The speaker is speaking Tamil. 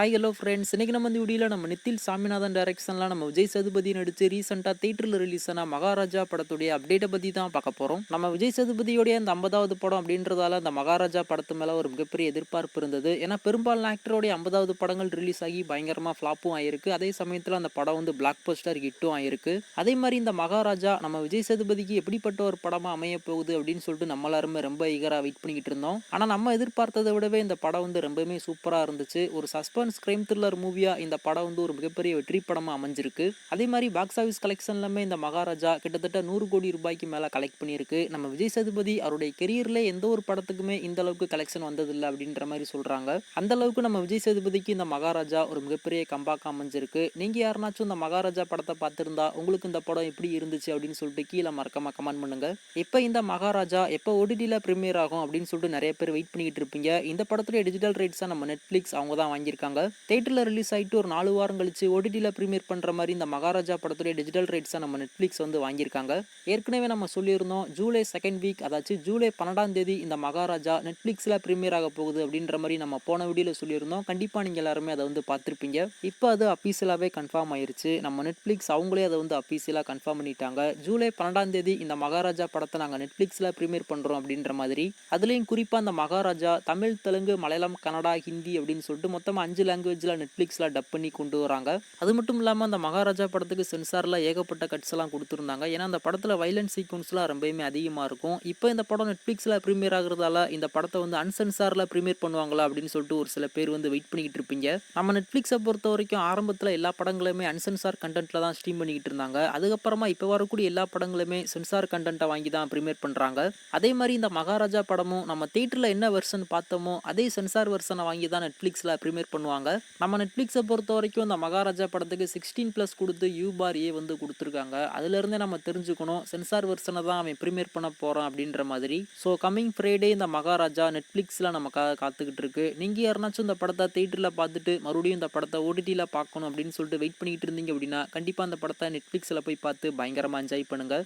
Hi hello friends. இன்னைக்கு நம்ம இந்த வீடியோவில் நம்ம நித்தில் சாமிநாதன் டைரக்ஷனில் நம்ம விஜய் சேதுபதி நடித்து ரீசெண்டாக தேட்டரில் ரிலீஸ் ஆன மகாராஜா படத்துடைய அப்டேட்டை பற்றி தான் பார்க்க போகிறோம். நம்ம விஜய் சேதுபதியோடைய அந்த 50வது படம் அப்படின்றதால அந்த மகாராஜா படத்து மேலே ஒரு மிகப்பெரிய எதிர்பார்ப்பு இருந்தது. ஏன்னா பெரும்பாலான ஆக்டரோடைய 50வது படங்கள் ரிலீஸ் ஆகி பயங்கரமாக ஃப்ளாப்பும் ஆயிருக்கு. அதே சமயத்தில் அந்த படம் வந்து பிளாக் பஸ்டர் ஹிட்டும் ஆயிருக்கு. அதே மாதிரி இந்த மகாராஜா நம்ம விஜய் சேதுபதிக்கு எப்படிப்பட்ட ஒரு படமாக அமைய போகுது அப்படின்னு சொல்லிட்டு நம்ம எல்லாருமே ரொம்ப ஈகராக வெயிட் பண்ணிக்கிட்டு இருந்தோம். ஆனால் நம்ம எதிர்பார்த்ததை விடவே இந்த படம் வந்து ரொம்பவுமே சூப்பராக இருந்துச்சு. ஒரு சஸ்பென்ஸ் கிரைம் த்ரில்லர் மூவியா இந்த படம் வந்து ஒரு மிகப்பெரிய வெற்றி படமா அமைஞ்சிருக்கு. அதே மாதிரி பாக்ஸ் ஆஃபீஸ் கலெக்ஷன்லமே இந்த மகாராஜா கிட்டத்தட்ட 100 கோடி ரூபாய்க்கு மேல கலெக்ட் பண்ணியிருக்கு. நம்ம விஜய் சேதுபதி அவருடைய கெரியர்ல எந்த ஒரு படத்துக்குமே இந்த அளவுக்கு கலெக்ஷன் வந்ததில்லை அப்படின்ற மாதிரி சொல்றாங்க. அந்த அளவுக்கு நம்ம விஜய் சேதுபதிக்கு இந்த மகாராஜா ஒரு மிகப்பெரிய கம்பாக்கா அமைஞ்சிருக்கு. நீங்க யாருனாச்சும் இந்த மகாராஜா படத்தை பார்த்திருந்தா உங்களுக்கு இந்த படம் எப்படி இருந்துச்சு அப்படின்னு சொல்லிட்டு கீழே மறக்காம கமெண்ட் பண்ணுங்க. இப்போ இந்த மகாராஜா எப்போ ஓடிடியில் ப்ரீமியர் ஆகும் அப்படின்னு சொல்லிட்டு நிறைய பேர் வெயிட் பண்ணிக்கிட்டு இருப்பீங்க. இந்த படத்துடைய டிஜிட்டல் ரைட்ஸை நம்ம நெட்ஃபிளிக்ஸ் அவங்க தான் வாங்கியிருக்காங்க. தியேட்டர்ல ரிலீஸ் ஆயிட்டு ஒரு 4 வாரம் கழிச்சு ஓடிடியில் ப்ரீமியர் பண்ற மாதிரி இந்த மகாராஜா படத்துடைய டிஜிட்டல் ரைட்ஸை நம்ம நெட்ஃபிளிக்ஸ் வந்து வாங்கியிருக்காங்க. ஏற்கனவே நம்ம சொல்லியிருந்தோம் ஜூலை செகண்ட் வீக் அதாச்சும் ஜூலை 12ஆம் தேதி இந்த மகாராஜா நெட்ஃபிளிக்ஸ்ல ப்ரீமியர் ஆக போகுது அப்படின்ற மாதிரி நம்ம போன வீடியோல சொல்லியிருந்தோம். கண்டிப்பா நீங்க எல்லாருமே அதை வந்து பார்த்திருப்பீங்க. இப்போ அது அபிஷியலாவே கன்ஃபார்ம் ஆயிருச்சு. நம்ம நெட்ஃபிளிக்ஸ் அவங்களே அதை வந்து அபிஷியலா கன்ஃபார்ம் பண்ணிட்டாங்க. ஜூலை 12ஆம் தேதி இந்த மகாராஜா படத்தை நாங்கள் நெட்ஃபிளிக்ஸ்ல ப்ரீமியர் பண்றோம் அப்படின்ற மாதிரி. அதுலயும் குறிப்பா இந்த மகாராஜா தமிழ், தெலுங்கு, மலையாளம், கன்னடா, ஹிந்தி அப்படின்னு சொல்லிட்டு மொத்தமா 5 லாங்குவேஜ்ல நெட்ஃபிளிக்ஸ்ல டப் பண்ணி கொண்டு வராங்க. அது மட்டும் இல்லாம அந்த மகாராஜா படத்துக்கு சென்சார்ல ஏகப்பட்ட கட்ஸ் எல்லாம் கொடுத்துருந்தாங்க. ஏன்னா அந்த படத்துல வைலன்ஸ் சீக்வன்ஸ்லாம் ரொம்பவுமே அதிகமா இருக்கும். இப்போ இந்த படம் நெட்ஃபிளிக்ஸ்ல ப்ரீமியர் ஆகுறதால இந்த படத்தை வந்து அன்சென்சார்ல ப்ரீமியர் பண்ணுவாங்களா அப்படின்னு சொல்லிட்டு ஒரு சில பேர் வந்து வெயிட் பண்ணிக்கிட்டு இருப்பீங்க. நம்ம நெட்ஃபிளிக்ஸை பொறுத்த வரைக்கும் ஆரம்பத்தில் எல்லா படங்களுமே அன்சென்சார் கண்டென்ட்ல தான் ஸ்ட்ரீம் பண்ணிக்கிட்டு இருந்தாங்க. அதுக்கப்புறமா இப்போ வரக்கூடிய எல்லா படங்களுமே சென்சார் கண்டென்ட்டை வாங்கி தான் ப்ரீமியர் பண்றாங்க. அதே மாதிரி இந்த மகாராஜா படமும் நம்ம தியேட்டர்ல என்ன வெர்ஷன் பார்த்தோமோ அதே சென்சார் வெர்ஷனை வாங்கி தான் நெட்ஃபிளிக்ஸ்ல ப்ரீமியர் பண்ணுவாங்க. நம்ம நெட்ஃபிளிக்ஸை பொறுத்த வரைக்கும் இந்த மகாராஜா படத்துக்கு 16+ கொடுத்து U+A வந்து கொடுத்துருக்காங்க. அதுல இருந்தே நம்ம தெரிஞ்சுக்கணும் சென்சார் வெர்ஷனை தான் அவன் ப்ரீமியர் பண்ண போறான் அப்படின்ற மாதிரி. ஸோ கமிங் ஃப்ரைடே இந்த மகாராஜா நெட்ஃபிளிக்ஸ்ல நமக்காக காத்துக்கிட்டு இருக்கு. நீங்க யாருனாச்சும் இந்த படத்தை தியேட்டர்ல பார்த்துட்டு மறுபடியும் இந்த படத்தை ஓடிடியில் பார்க்கணும் அப்படின்னு சொல்லிட்டு வெயிட் பண்ணிட்டு இருந்தீங்க அப்படின்னா கண்டிப்பா அந்த படத்தை நெட்ஃபிளிக்ஸ்ல போய் பார்த்து பயங்கரமா என்ஜாய் பண்ணுங்க.